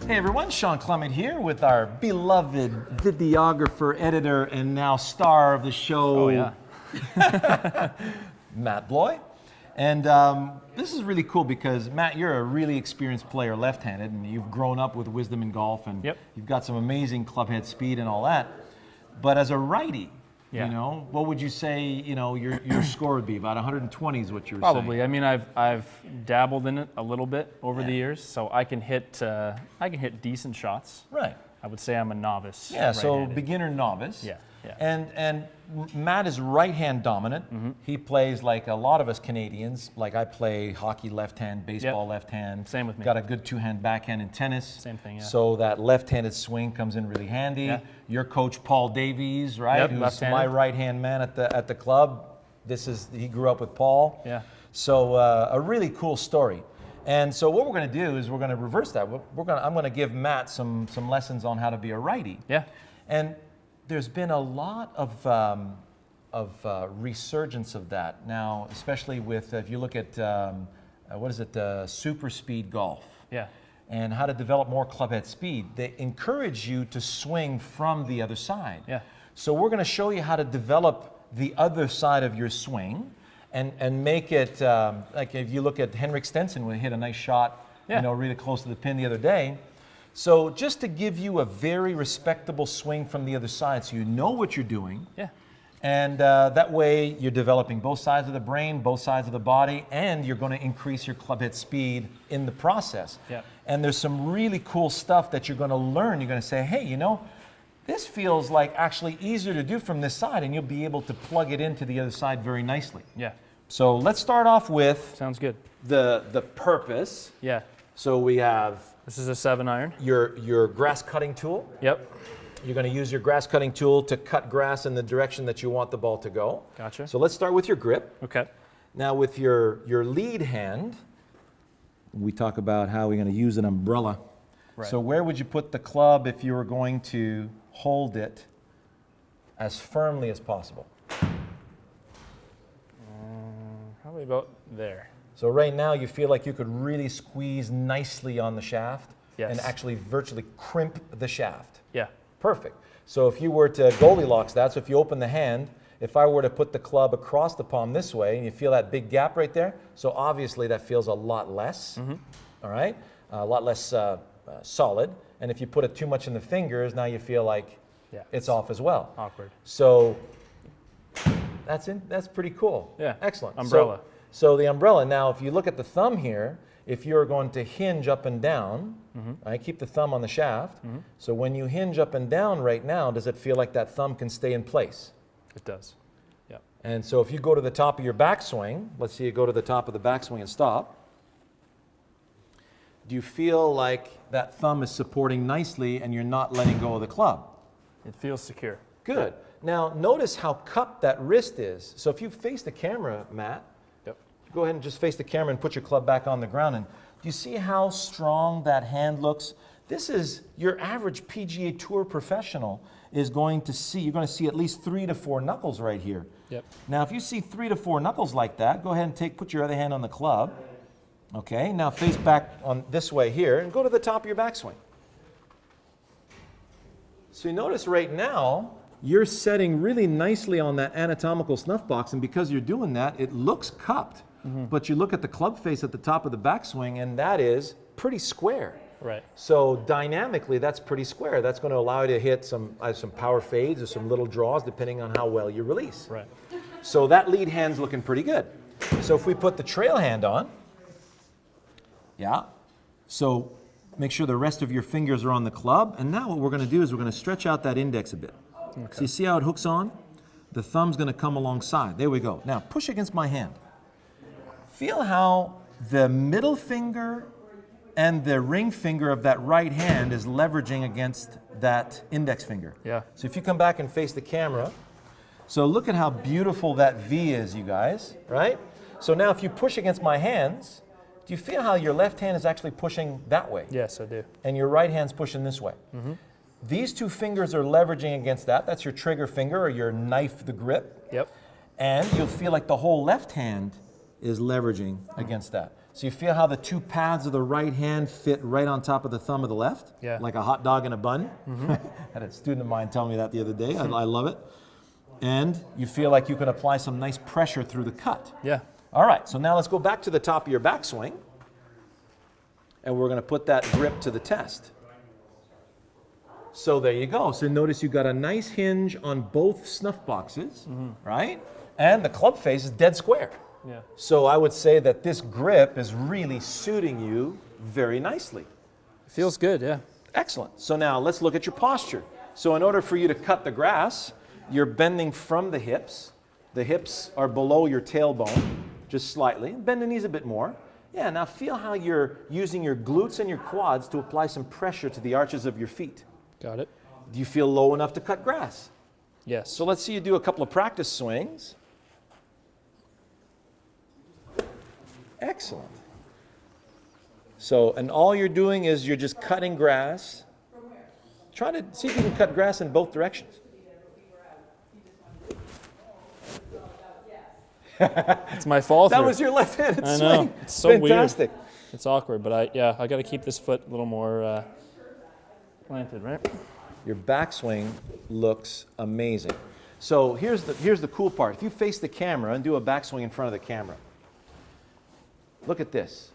Hey everyone, Shawn Clement here with our beloved videographer, editor, and now star of the show, Oh, yeah. Matt Bloy. And this is really cool because, Matt, you're a really experienced player left-handed, and you've grown up with wisdom in golf, and Yep. you've got some amazing clubhead speed and all that. But as a righty, Yeah. you know, what would you say, your score would be? About 120 is what you were Probably. saying. I mean, I've dabbled in it a little bit over Yeah. the years, so I can hit decent shots. Right. I would say I'm a novice. Yeah, so right-handed. beginner novice. Yeah, yeah. And Matt is right-hand dominant. He plays like a lot of us Canadians. Like I play hockey left-hand, baseball left-hand. Same with me. Got a good two-hand backhand in tennis. Same thing, yeah. So that left-handed swing comes in really handy. Yeah. Your coach Paul Davies, right? Yep, Who's left-handed. my right-hand man at the club. He grew up with Paul. Yeah. So a really cool story. And so what we're going to do is we're going to reverse that. I'm going to give Matt some lessons on how to be a righty. Yeah. And there's been a lot of resurgence of that now, especially with if you look at super speed golf. Yeah. And how to develop more clubhead speed. They encourage you to swing from the other side. Yeah. So we're going to show you how to develop the other side of your swing. And make it, like if you look at Henrik Stenson, when he hit a nice shot, Yeah. really close to the pin the other day. So just to give you a very respectable swing from the other side so you know what you're doing. Yeah. And that way you're developing both sides of the brain, both sides of the body, and you're going to increase your clubhead speed in the process. Yeah. And there's some really cool stuff that you're going to learn. You're going to say, hey, this feels like actually easier to do from this side, and you'll be able to plug it into the other side very nicely. Yeah. So let's start off with Sounds good. the purpose. Yeah. So we have This is a 7-iron. your grass cutting tool. Yep. You're going to use your grass cutting tool to cut grass in the direction that you want the ball to go. Gotcha. So let's start with your grip. Okay. Now with your lead hand, we talk about how we're going to use an umbrella. Right. So where would you put the club if you were going to hold it as firmly as possible? Probably about there. So right now you feel like you could really squeeze nicely on the shaft Yes. and actually virtually crimp the shaft. Yeah. Perfect. So if you were to Goldilocks that, so if you open the hand, if I were to put the club across the palm this way, and you feel that big gap right there, so obviously that feels a lot less, all right? A lot less solid. And if you put it too much in the fingers, now you feel like it's off as well. Awkward. So that's pretty cool. Yeah. Excellent. Umbrella. So the umbrella, now if you look at the thumb here, if you're going to hinge up and down, right, keep the thumb on the shaft. So when you hinge up and down right now, does it feel like that thumb can stay in place? It does. Yeah. And so if you go to the top of your backswing, let's see you go to the top of the backswing and stop. Do you feel like that thumb is supporting nicely and you're not letting go of the club? It feels secure. Good. Now notice how cupped that wrist is. So if you face the camera, Matt, Yep. go ahead and just face the camera and put your club back on the ground. And do you see how strong that hand looks? This is your average PGA Tour professional is going to see. You're going to see at least 3 to 4 knuckles right here. Yep. Now, if you see 3 to 4 knuckles like that, go ahead and put your other hand on the club. Okay. Now face back on this way here and go to the top of your backswing. So you notice right now, you're setting really nicely on that anatomical snuff box, and because you're doing that, it looks cupped. But you look at the club face at the top of the backswing, and that is pretty square. Right. So dynamically, that's pretty square. That's going to allow you to hit some power fades or some little draws, depending on how well you release. Right. So that lead hand's looking pretty good. So if we put the trail hand on, so make sure the rest of your fingers are on the club, and now what we're going to do is we're going to stretch out that index a bit. Okay. So you see how it hooks on? The thumb's going to come alongside. There we go. Now push against my hand. Feel how the middle finger and the ring finger of that right hand is leveraging against that index finger. Yeah. So if you come back and face the camera, so look at how beautiful that V is, you guys, right? So now if you push against my hands, do you feel how your left hand is actually pushing that way? Yes, I do. And your right hand's pushing this way. These two fingers are leveraging against that. That's your trigger finger or your knife, the grip. Yep. And you'll feel like the whole left hand is leveraging against that. So you feel how the two pads of the right hand fit right on top of the thumb of the left? Yeah. Like a hot dog in a bun? I had a student of mine tell me that the other day. I love it. And you feel like you can apply some nice pressure through the cut. Yeah. All right, so now let's go back to the top of your backswing. And we're going to put that grip to the test. So there you go. So notice you got a nice hinge on both snuff boxes, right? And the club face is dead square. Yeah. So I would say that this grip is really suiting you very nicely. Feels good, yeah. Excellent. So now let's look at your posture. So in order for you to cut the grass, you're bending from the hips. The hips are below your tailbone, just slightly. Bend the knees a bit more. Yeah, now feel how you're using your glutes and your quads to apply some pressure to the arches of your feet. Got it. Do you feel low enough to cut grass? Yes. So let's see you do a couple of practice swings. Excellent. So, and all you're doing is you're just cutting grass. Try to see if you can cut grass in both directions. It's my fall through. That was your left-handed I swing. know. It's so Fantastic. weird. It's awkward, but I got to keep this foot a little more planted, right? Your backswing looks amazing. So here's the cool part. If you face the camera and do a backswing in front of the camera, look at this.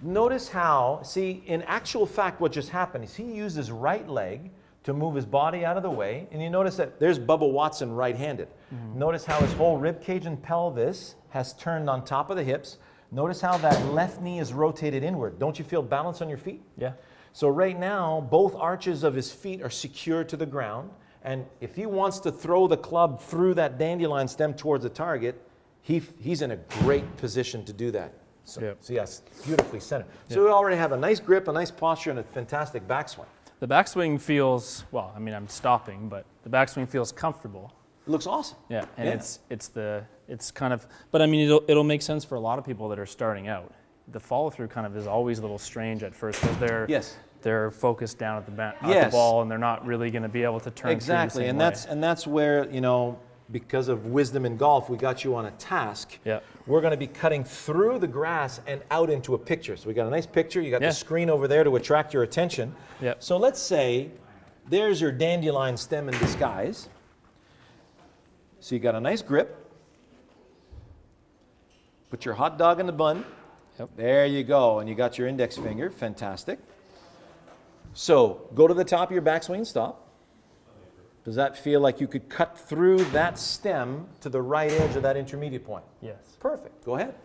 Notice how, see, in actual fact, what just happened is he used his right leg to move his body out of the way, and you notice that there's Bubba Watson right-handed. Notice how his whole rib cage and pelvis has turned on top of the hips. Notice how that left knee is rotated inward. Don't you feel balance on your feet? Yeah. So right now, both arches of his feet are secured to the ground, and if he wants to throw the club through that dandelion stem towards the target, he's in a great position to do that. So, Yep. so yes, beautifully centered. So we already have a nice grip, a nice posture, and a fantastic backswing. The backswing feels, well, I mean, I'm stopping, but the backswing feels comfortable. It looks awesome. Yeah, and Yeah. it's kind of, but I mean, it'll make sense for a lot of people that are starting out. The follow through kind of is always a little strange at first because they're focused down at the ball, and they're not really going to be able to turn exactly, through and the same that's and that's where, you know, because of wisdom in golf, we got you on a task. Yeah. We're going to be cutting through the grass and out into a picture. So we got a nice picture. You got Yeah. the screen over there to attract your attention. Yeah. So let's say there's your dandelion stem in disguise. So you got a nice grip. Put your hot dog in the bun. Yep. There you go. And you got your index finger. Fantastic. So go to the top of your backswing and stop. Does that feel like you could cut through that stem to the right edge of that intermediate point? Yes. Perfect. Go ahead.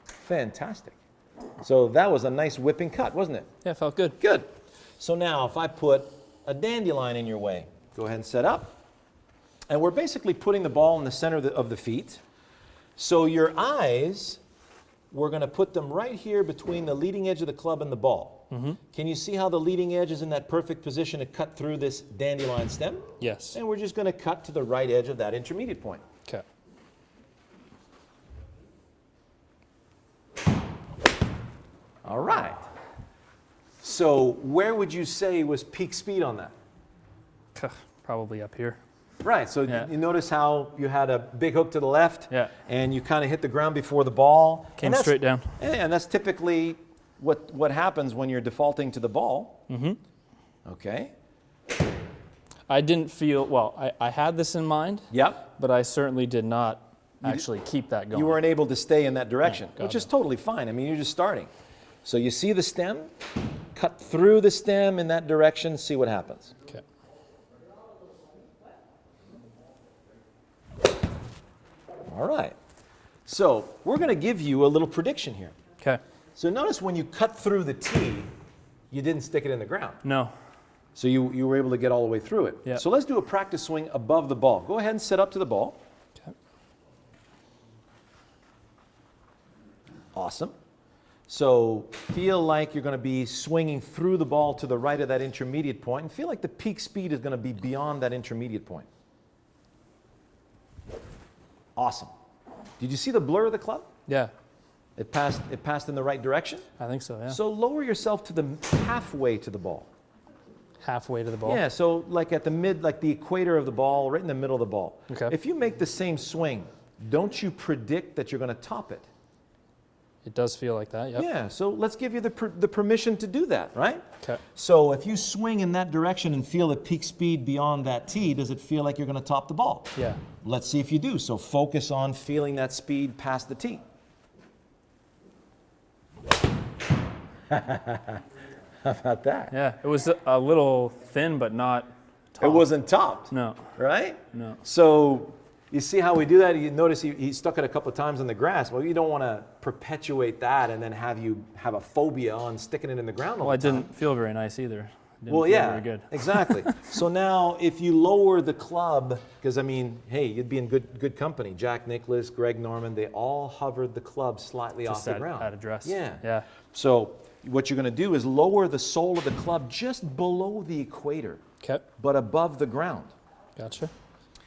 Fantastic. So that was a nice whipping cut, wasn't it? Yeah, felt good. Good. So now if I put a dandelion in your way, go ahead and set up. And we're basically putting the ball in the center of the feet. So your eyes, we're going to put them right here between the leading edge of the club and the ball. Can you see how the leading edge is in that perfect position to cut through this dandelion stem? Yes. And we're just going to cut to the right edge of that intermediate point. Okay. All right. So where would you say was peak speed on that? Probably up here. Right, so Yeah. you notice how you had a big hook to the left, Yeah. and you kind of hit the ground before the ball. Came And that's- straight down. Yeah, and that's typically what happens when you're defaulting to the ball. Okay. I didn't feel, well, I had this in mind, Yep. but I certainly did not actually keep that going. You weren't able to stay in that direction, got which it. is totally fine. I mean, you're just starting. So you see the stem, cut through the stem in that direction, see what happens. Okay. All right. So we're going to give you a little prediction here. Okay. So notice when you cut through the tee, you didn't stick it in the ground. No. So you were able to get all the way through it. Yeah. So let's do a practice swing above the ball. Go ahead and set up to the ball. Okay. Awesome. So feel like you're going to be swinging through the ball to the right of that intermediate point, and feel like the peak speed is going to be beyond that intermediate point. Awesome. Did you see the blur of the club? Yeah. It passed in the right direction. I think so, yeah. So lower yourself to the halfway to the ball. Halfway to the ball. Yeah, so like at the like the equator of the ball, right in the middle of the ball. Okay. If you make the same swing, don't you predict that you're going to top it? It does feel like that, yep. Yeah, so let's give you the permission to do that, right? Okay. So if you swing in that direction and feel the peak speed beyond that tee, does it feel like you're going to top the ball? Yeah. Let's see if you do. So focus on feeling that speed past the tee. How about that? Yeah, it was a little thin, but not topped. It wasn't topped. No. Right? No. So you see how we do that? You notice he stuck it a couple of times in the grass. Well, you don't want to perpetuate that and then have a phobia on sticking it in the ground all Well, the it time. didn't feel very nice either. Didn't Well, feel yeah, very good. exactly. So now if you lower the club, because I mean, hey, you'd be in good company. Jack Nicklaus, Greg Norman, they all hovered the club slightly off the ground. At address. Yeah. Yeah. So what you're going to do is lower the sole of the club just below the equator, Okay. but above the ground. Gotcha.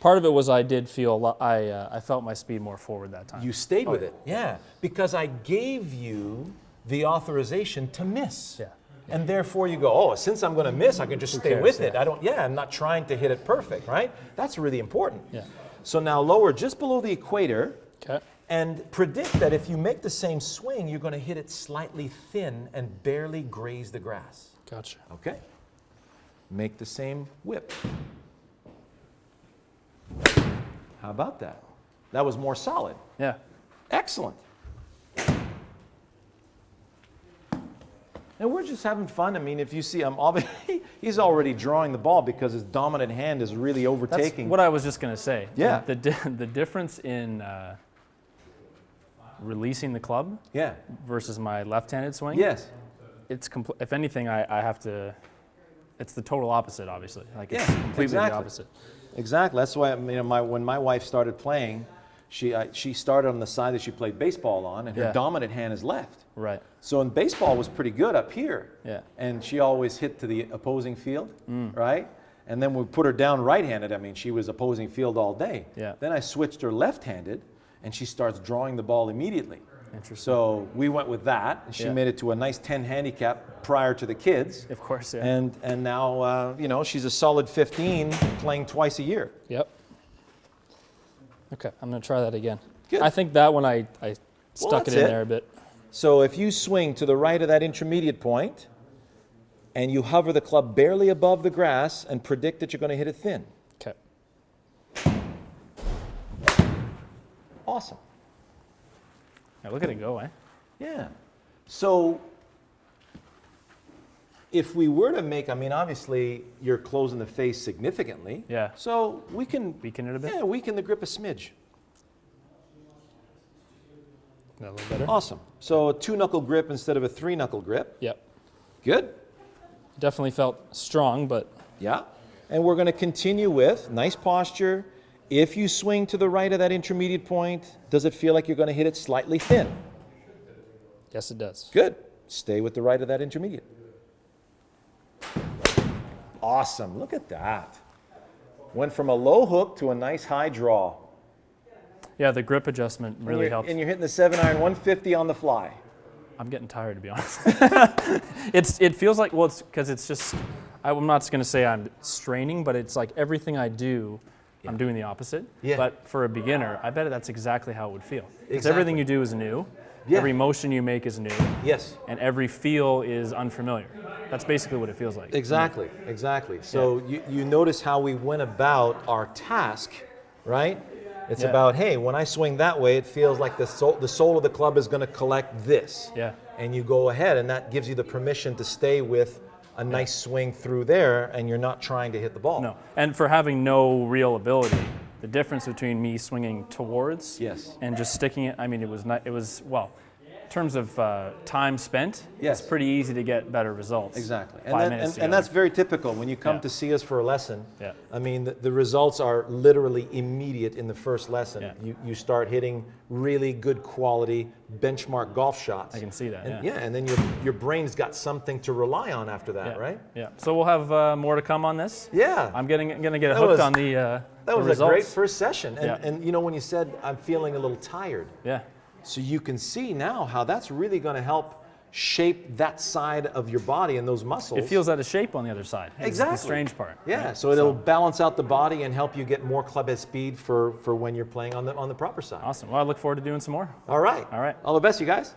Part of it was I did feel I felt my speed more forward that time. You stayed with it. Yeah, because I gave you the authorization to miss. Yeah. And therefore you go, oh, since I'm going to miss, I can just stay cares, with it. yeah. I'm not trying to hit it perfect, right? That's really important. Yeah. So now lower just below the equator. Okay. And predict that if you make the same swing, you're going to hit it slightly thin and barely graze the grass. Gotcha. Okay? Make the same whip. How about that? That was more solid. Yeah. Excellent. And we're just having fun. I mean, if you see, he's already drawing the ball because his dominant hand is really overtaking. That's what I was just going to say. Yeah. The difference in releasing the club Yeah. versus my left-handed swing. Yes. It's if anything, I have to. It's the total opposite, obviously. Like it's Yeah, completely exactly. the opposite. Exactly. That's why when my wife started playing, she started on the side that she played baseball on, and her Yeah. dominant hand is left. Right. So in baseball was pretty good up here. Yeah. And she always hit to the opposing field, right? And then we put her down right-handed. I mean, she was opposing field all day. Yeah. Then I switched her left-handed, and she starts drawing the ball immediately. Interesting. So we went with that. She Yeah. made it to a nice 10 handicap prior to the kids. Of course, yeah. And now, she's a solid 15 playing twice a year. Yep. Okay, I'm going to try that again. Good. I think that one I stuck that's it in it. there a bit. So if you swing to the right of that intermediate point and you hover the club barely above the grass and predict that you're going to hit it thin. Okay. Awesome. Now look at it go, eh? Yeah. So if we were to make, I mean, obviously you're closing the face significantly. Yeah. So we can Weaken it a bit? Yeah, weaken the grip a smidge. A little better? Awesome. So a 2-knuckle grip instead of a 3-knuckle grip. Yep. Good. Definitely felt strong, but Yeah. And we're going to continue with nice posture. If you swing to the right of that intermediate point, does it feel like you're going to hit it slightly thin? yes, it does. Good. Stay with the right of that intermediate. Awesome. Look at that. Went from a low hook to a nice high draw. Yeah, the grip adjustment really helps. And you're hitting the 7-iron 150 on the fly. I'm getting tired, to be honest. It feels like, well, it's because it's just, I'm not going to say I'm straining, but it's like everything I do, I'm doing the opposite. Yeah. But for a beginner, I bet that's exactly how it would feel. Because Exactly. everything you do is new. Yeah. Every motion you make is new. Yes. And every feel is unfamiliar. That's basically what it feels like. Exactly. Exactly. So you notice how we went about our task, right? It's Yeah. about, hey, when I swing that way, it feels like the sole of the club is going to collect this. Yeah. And you go ahead, and that gives you the permission to stay with a nice swing through there, and you're not trying to hit the ball. No. And for having no real ability, the difference between me swinging towards Yes. and just sticking it, I mean, it was well, in terms of time spent, Yes. it's pretty easy to get better results. Exactly. 5 minutes And that's very typical. When you come Yeah. to see us for a lesson, Yeah. I mean, the results are literally immediate in the first lesson. Yeah. You start hitting really good quality benchmark golf shots. I can see that, And, yeah. and then your brain's got something to rely on after that, Yeah. right? Yeah. So we'll have more to come on this. Yeah. I'm gonna get That hooked was- on the That was results. a great first session. And, Yeah. and when you said, I'm feeling a little tired, Yeah. so you can see now how that's really going to help shape that side of your body and those muscles. It feels out of shape on the other side. It's Exactly. the strange part. Yeah, right? so it'll balance out the body and help you get more clubhead speed for when you're playing on the proper side. Awesome. Well, I look forward to doing some more. All right. All right. All the best, you guys.